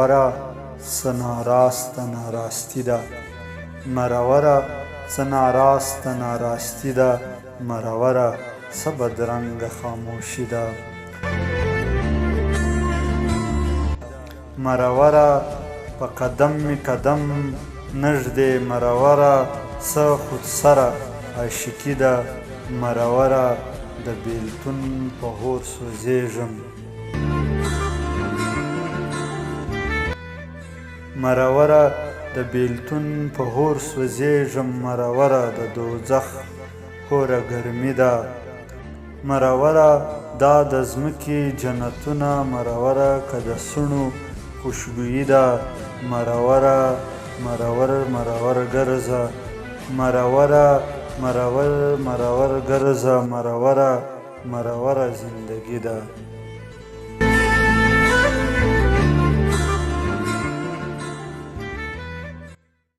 مروره څه ناراسته ناراستی ده، مروره څه ناراسته ناراستی ده، مروره څه بدرنګه خاموشي ده. مروره په قدم می قدم نږدې، مروره څه خودسره عاشقي ده، مروره د بیلتون په اور سوځېږم. مروره د بیلتون په اور سوځېږم، مروره د دوزخ هوره ګرمي ده. مروره دا د ځمکې جنتونه، مروره که د څڼو خوشبويي ده. مروره مرور مرور ګرځه، مروره مرور مرور ګرځه، مروره مروره زندگی ده.